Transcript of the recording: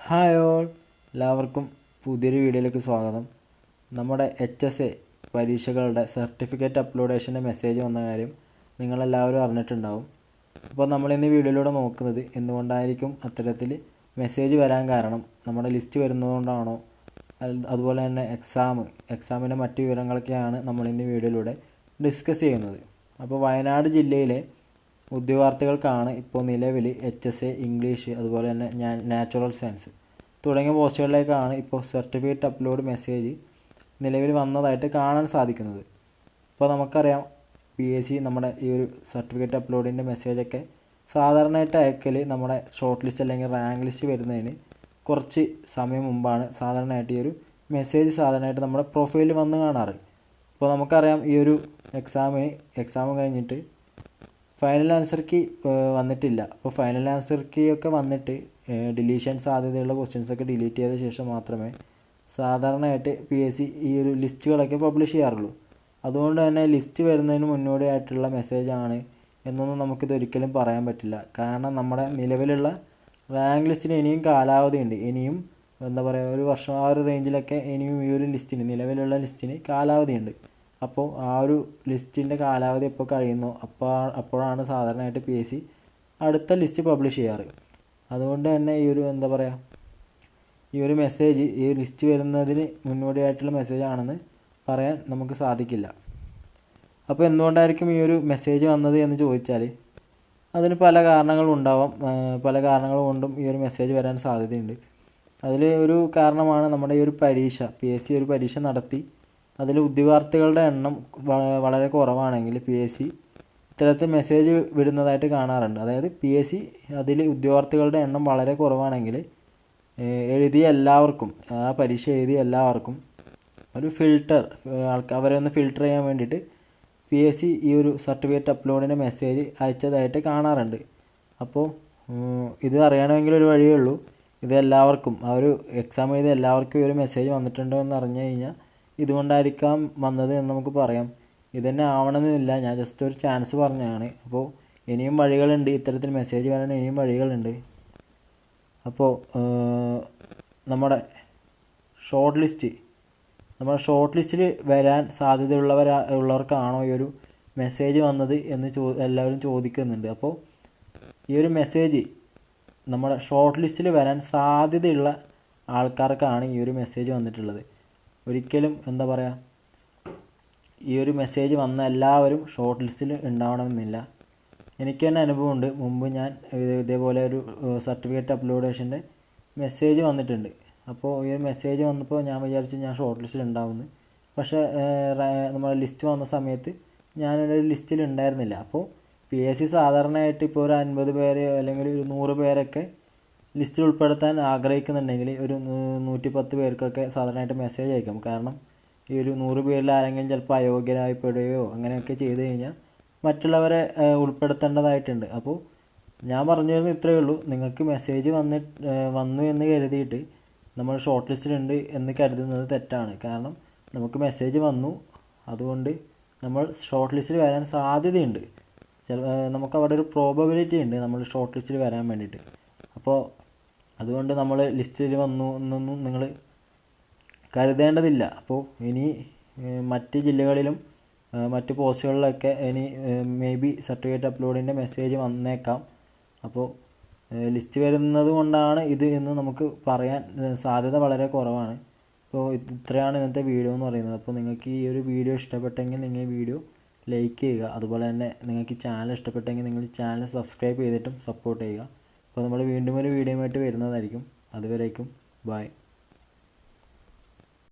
Hi all, എല്ലാവർക്കും പുതിയൊരു വീഡിയോയിലേക്ക് സ്വാഗതം. നമ്മുടെ HSA പരീക്ഷകളുടെ സർട്ടിഫിക്കറ്റ് അപ്ലോഡേഷൻ്റെ മെസ്സേജ് വന്ന കാര്യം നിങ്ങളെല്ലാവരും അറിഞ്ഞിട്ടുണ്ടാവും. അപ്പോൾ നമ്മളിന്ന് വീഡിയോയിലൂടെ നോക്കുന്നത് എന്തുകൊണ്ടായിരിക്കും അത്തരത്തിൽ മെസ്സേജ് വരാൻ കാരണം, നമ്മുടെ ലിസ്റ്റ് വരുന്നതുകൊണ്ടാണോ, അതുപോലെ തന്നെ എക്സാമിൻ്റെ മറ്റ് വിവരങ്ങളൊക്കെയാണ് നമ്മളിന്ന് വീഡിയോയിലൂടെ ഡിസ്കസ് ചെയ്യുന്നത്. അപ്പോൾ വയനാട് ജില്ലയിലെ ഉദ്യോഗാർത്ഥികൾക്കാണ് ഇപ്പോൾ നിലവിൽ HSA ഇംഗ്ലീഷ്, അതുപോലെ തന്നെ നാച്ചുറൽ സയൻസ് തുടങ്ങിയ പോസ്റ്റുകളിലേക്കാണ് ഇപ്പോൾ സർട്ടിഫിക്കറ്റ് അപ്ലോഡ് മെസ്സേജ് നിലവിൽ വന്നതായിട്ട് കാണാൻ സാധിക്കുന്നത്. ഇപ്പോൾ നമുക്കറിയാം PSC നമ്മുടെ ഈ ഒരു സർട്ടിഫിക്കറ്റ് അപ്ലോഡിൻ്റെ മെസ്സേജൊക്കെ സാധാരണയായിട്ട് അയക്കൽ നമ്മുടെ ഷോർട്ട് ലിസ്റ്റ് അല്ലെങ്കിൽ റാങ്ക് ലിസ്റ്റ് വരുന്നതിന് കുറച്ച് സമയം മുമ്പാണ് സാധാരണയായിട്ട് ഈ ഒരു മെസ്സേജ് സാധാരണയായിട്ട് നമ്മുടെ പ്രൊഫൈലിൽ വന്ന് കാണാറ്. ഇപ്പോൾ നമുക്കറിയാം ഈ ഒരു എക്സാം കഴിഞ്ഞിട്ട് ഫൈനൽ ആൻസർ കീ വന്നിട്ടില്ല. അപ്പോൾ ഫൈനൽ ആൻസർ കീ ഒക്കെ വന്നിട്ട് ഡിലീഷൻ സാധ്യതയുള്ള ക്വസ്റ്റ്യൻസൊക്കെ ഡിലീറ്റ് ചെയ്ത ശേഷം മാത്രമേ സാധാരണയായിട്ട് PSC ഈ ഒരു ലിസ്റ്റുകളൊക്കെ പബ്ലിഷ് ചെയ്യാറുള്ളൂ. അതുകൊണ്ട് തന്നെ ലിസ്റ്റ് വരുന്നതിന് മുന്നോടിയായിട്ടുള്ള മെസ്സേജാണ് എന്നൊന്നും നമുക്കിതൊരിക്കലും പറയാൻ പറ്റില്ല. കാരണം നമ്മുടെ നിലവിലുള്ള റാങ്ക് ലിസ്റ്റിന് ഇനിയും കാലാവധിയുണ്ട്. ഇനിയും ഒരു വർഷം ആ ഒരു റേഞ്ചിലൊക്കെ ഇനിയും ഈ ഒരു ലിസ്റ്റിന്, നിലവിലുള്ള ലിസ്റ്റിന് കാലാവധിയുണ്ട്. അപ്പോൾ ആ ഒരു ലിസ്റ്റിൻ്റെ കാലാവധി എപ്പോൾ കഴിയുന്നോ അപ്പോഴാണ് സാധാരണയായിട്ട് PSC അടുത്ത ലിസ്റ്റ് പബ്ലിഷ് ചെയ്യാറ്. അതുകൊണ്ട് തന്നെ ഈ ഒരു മെസ്സേജ് ഈ ലിസ്റ്റ് വരുന്നതിന് മുന്നോടിയായിട്ടുള്ള മെസ്സേജാണെന്ന് പറയാൻ നമുക്ക് സാധിക്കില്ല. അപ്പോൾ എന്തുകൊണ്ടായിരിക്കും ഈ ഒരു മെസ്സേജ് വന്നത് എന്ന് ചോദിച്ചാൽ അതിന് പല കാരണങ്ങളുണ്ടാവാം. പല കാരണങ്ങൾ കൊണ്ടും ഈ ഒരു മെസ്സേജ് വരാൻ സാധ്യതയുണ്ട്. അതിൽ ഒരു കാരണമാണ് നമ്മുടെ ഈ ഒരു പരീക്ഷ. PSC ഒരു പരീക്ഷ നടത്തി അതിൽ ഉദ്യോഗാർത്ഥികളുടെ എണ്ണം വളരെ കുറവാണെങ്കിൽ PSC ഇത്തരത്തിൽ മെസ്സേജ് വിടുന്നതായിട്ട് കാണാറുണ്ട്. അതായത് PSC അതിൽ ഉദ്യോഗാർത്ഥികളുടെ എണ്ണം വളരെ കുറവാണെങ്കിൽ എഴുതിയ എല്ലാവർക്കും, ആ പരീക്ഷ എഴുതിയ എല്ലാവർക്കും ഒരു അവരെ ഒന്ന് ഫിൽട്ടർ ചെയ്യാൻ വേണ്ടിയിട്ട് PSC ഈ ഒരു സർട്ടിഫിക്കറ്റ് അപ്ലോഡിൻ്റെ മെസ്സേജ് അയച്ചതായിട്ട് കാണാറുണ്ട്. അപ്പോൾ ഇത് അറിയണമെങ്കിൽ ഒരു വഴിയേ ഉള്ളൂ. ഇത് എല്ലാവർക്കും, ആ ഒരു എക്സാം എഴുതിയ എല്ലാവർക്കും ഈ ഒരു മെസ്സേജ് വന്നിട്ടുണ്ടോ എന്ന് അറിഞ്ഞു കഴിഞ്ഞാൽ ഇതുകൊണ്ടായിരിക്കാം വന്നത് എന്ന് നമുക്ക് പറയാം. ഇതന്നെ ആവണമെന്നില്ല, ഞാൻ ജസ്റ്റ് ഒരു ചാൻസ് പറഞ്ഞതാണ്. അപ്പോൾ ഇനിയും വഴികളുണ്ട്, ഇത്തരത്തിൽ മെസ്സേജ് വരാൻ ഇനിയും വഴികളുണ്ട്. അപ്പോൾ നമ്മുടെ ഷോർട്ട് ലിസ്റ്റിൽ വരാൻ ഉള്ളവർക്കാണോ ഈ ഒരു മെസ്സേജ് വന്നത് എന്ന് എല്ലാവരും ചോദിക്കുന്നുണ്ട്. അപ്പോൾ ഈ ഒരു മെസ്സേജ് നമ്മുടെ ഷോർട്ട് ലിസ്റ്റിൽ വരാൻ സാധ്യതയുള്ള ആൾക്കാർക്കാണ് ഈ ഒരു മെസ്സേജ് വന്നിട്ടുള്ളത്. ഒരിക്കലും ഈ ഒരു മെസ്സേജ് വന്ന എല്ലാവരും ഷോർട്ട് ലിസ്റ്റിൽ ഉണ്ടാവണമെന്നില്ല. എനിക്ക് തന്നെ അനുഭവമുണ്ട്. മുമ്പ് ഞാൻ ഇതേപോലെ ഒരു സർട്ടിഫിക്കറ്റ് അപ്ലോഡേഷൻ്റെ മെസ്സേജ് വന്നിട്ടുണ്ട്. അപ്പോൾ ഈ ഒരു മെസ്സേജ് വന്നപ്പോൾ ഞാൻ വിചാരിച്ചു ഞാൻ ഷോർട്ട് ലിസ്റ്റിൽ ഉണ്ടാവുമെന്ന്. പക്ഷേ നമ്മുടെ ലിസ്റ്റ് വന്ന സമയത്ത് ഞാനൊരു ലിസ്റ്റിൽ ഉണ്ടായിരുന്നില്ല. അപ്പോൾ PSC സാധാരണയായിട്ട് ഇപ്പോൾ ഒരു 50 പേര് അല്ലെങ്കിൽ ഒരു 100 പേരൊക്കെ ലിസ്റ്റിൽ ഉൾപ്പെടുത്താൻ ആഗ്രഹിക്കുന്നുണ്ടെങ്കിൽ ഒരു 110 പേർക്കൊക്കെ സാധാരണയായിട്ട് മെസ്സേജ് അയക്കും. കാരണം ഈ ഒരു 100 പേരിൽ ആരെങ്കിലും ചിലപ്പോൾ അയോഗ്യരായിപ്പെടുകയോ അങ്ങനെയൊക്കെ ചെയ്ത് കഴിഞ്ഞാൽ മറ്റുള്ളവരെ ഉൾപ്പെടുത്തേണ്ടതായിട്ടുണ്ട്. അപ്പോൾ ഞാൻ പറഞ്ഞു തരുന്നത് ഇത്രയേ ഉള്ളൂ. നിങ്ങൾക്ക് മെസ്സേജ് വന്നു എന്ന് കരുതിയിട്ട് നമ്മൾ ഷോർട്ട് ലിസ്റ്റിലുണ്ട് എന്ന് കരുതുന്നത് തെറ്റാണ്. കാരണം നമുക്ക് മെസ്സേജ് വന്നു, അതുകൊണ്ട് നമ്മൾ ഷോർട്ട് ലിസ്റ്റിൽ വരാൻ സാധ്യതയുണ്ട്. നമുക്ക് അവിടെ ഒരു പ്രോബബിലിറ്റി ഉണ്ട് നമ്മൾ ഷോർട്ട് ലിസ്റ്റിൽ വരാൻ വേണ്ടിയിട്ട്. അപ്പോൾ അതുകൊണ്ട് നമ്മൾ ലിസ്റ്റിൽ വന്നു എന്നൊന്നും നിങ്ങൾ കരുതേണ്ടതില്ല. അപ്പോൾ ഇനി മറ്റ് ജില്ലകളിലും മറ്റ് പോസ്റ്റുകളിലൊക്കെ ഇനി ബി സർട്ടിഫിക്കറ്റ് അപ്ലോഡിൻ്റെ മെസ്സേജ് വന്നേക്കാം. അപ്പോൾ ലിസ്റ്റ് വരുന്നത് കൊണ്ടാണ് ഇത് എന്ന് നമുക്ക് പറയാൻ സാധ്യത വളരെ കുറവാണ്. അപ്പോൾ ഇത്രയാണ് ഇന്നത്തെ വീഡിയോ എന്ന് പറയുന്നത്. അപ്പോൾ നിങ്ങൾക്ക് ഈ ഒരു വീഡിയോ ഇഷ്ടപ്പെട്ടെങ്കിൽ നിങ്ങൾ ഈ വീഡിയോ ലൈക്ക് ചെയ്യുക. അതുപോലെ തന്നെ നിങ്ങൾക്ക് ചാനൽ ഇഷ്ടപ്പെട്ടെങ്കിൽ നിങ്ങൾ ചാനൽ സബ്സ്ക്രൈബ് ചെയ്തിട്ടും സപ്പോർട്ട് ചെയ്യുക. അപ്പോൾ നമ്മൾ വീണ്ടും ഒരു വീഡിയോ ആയിട്ട് വരുന്നതായിരിക്കും. അതുവരേക്കും ബൈ.